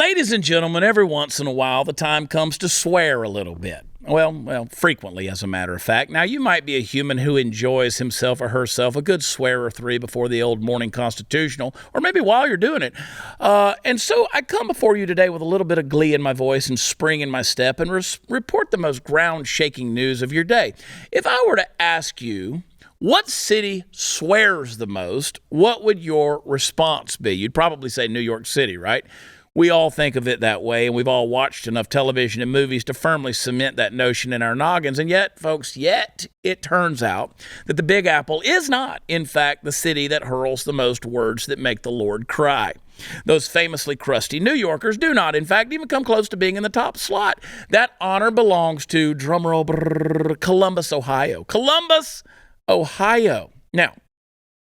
Ladies and gentlemen, every once in a while, the time comes to swear a little bit. Well, frequently, as a matter of fact. Now, you might be a human who enjoys himself or herself a good swear or three before the old morning constitutional, or maybe while you're doing it. And so I come before you today with a little bit of glee in my voice and spring in my step and report the most ground-shaking news of your day. If I were to ask you, what city swears the most, what would your response be? You'd probably say New York City, right? We all think of it that way, and we've all watched enough television and movies to firmly cement that notion in our noggins. And yet, folks, it turns out that the Big Apple is not, in fact, the city that hurls the most words that make the Lord cry. Those famously crusty New Yorkers do not, in fact, even come close to being in the top slot. That honor belongs to, drumroll, Columbus, Ohio. Columbus, Ohio. Now,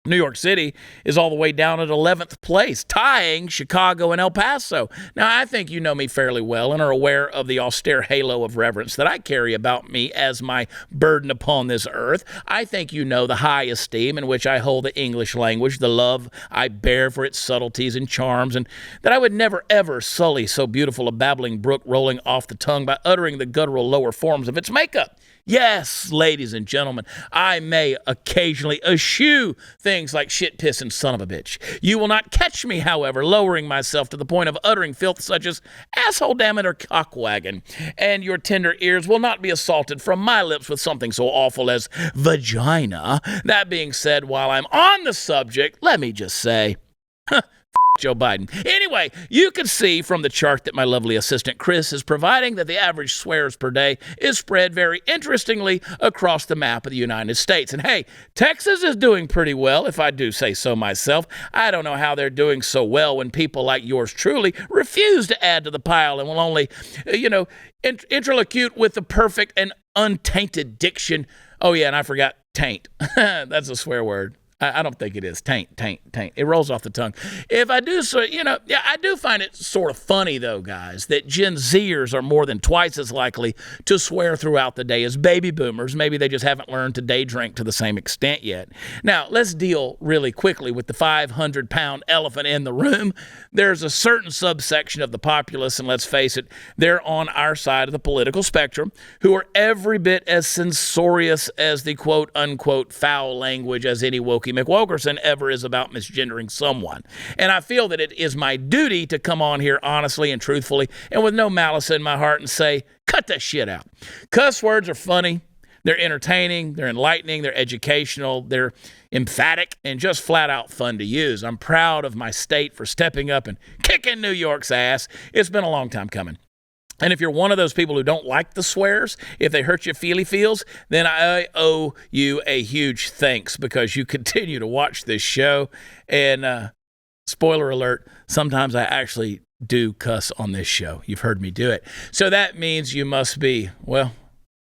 New York City is all the way down at 11th place, tying Chicago and El Paso. Now, I think you know me fairly well and are aware of the austere halo of reverence that I carry about me as my burden upon this earth. I think you know the high esteem in which I hold the English language, the love I bear for its subtleties and charms, and that I would never, ever sully so beautiful a babbling brook rolling off the tongue by uttering the guttural lower forms of its makeup. Yes, ladies and gentlemen, I may occasionally eschew things like shit, piss, and son of a bitch. You will not catch me, however, lowering myself to the point of uttering filth such as asshole, damn it, or cockwagon. And your tender ears will not be assaulted from my lips with something so awful as vagina. That being said, while I'm on the subject, let me just say, Joe Biden. Anyway, you can see from the chart that my lovely assistant Chris is providing that the average swears per day is spread very interestingly across the map of the United States. And hey, Texas is doing pretty well, if I do say so myself. I don't know how they're doing so well when people like yours truly refuse to add to the pile and will only, interlocute with the perfect and untainted diction. Oh yeah, and I forgot taint. That's a swear word. I don't think it is. Taint. It rolls off the tongue. If I do so, I do find it sort of funny, though, guys, that Gen Zers are more than twice as likely to swear throughout the day as baby boomers. Maybe they just haven't learned to day drink to the same extent yet. Now, let's deal really quickly with the 500-pound elephant in the room. There's a certain subsection of the populace, and let's face it, they're on our side of the political spectrum, who are every bit as censorious as the quote-unquote foul language as any wokey McWilkerson ever is about misgendering someone. And I feel that it is my duty to come on here honestly and truthfully and with no malice in my heart and say, cut that shit out. Cuss words are funny. They're entertaining. They're enlightening. They're educational. They're emphatic and just flat out fun to use. I'm proud of my state for stepping up and kicking New York's ass. It's been a long time coming. And if you're one of those people who don't like the swears, if they hurt your feels, then I owe you a huge thanks because you continue to watch this show. And spoiler alert, sometimes I actually do cuss on this show. You've heard me do it. So that means you must be,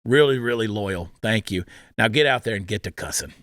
really, really loyal. Thank you. Now get out there and get to cussing.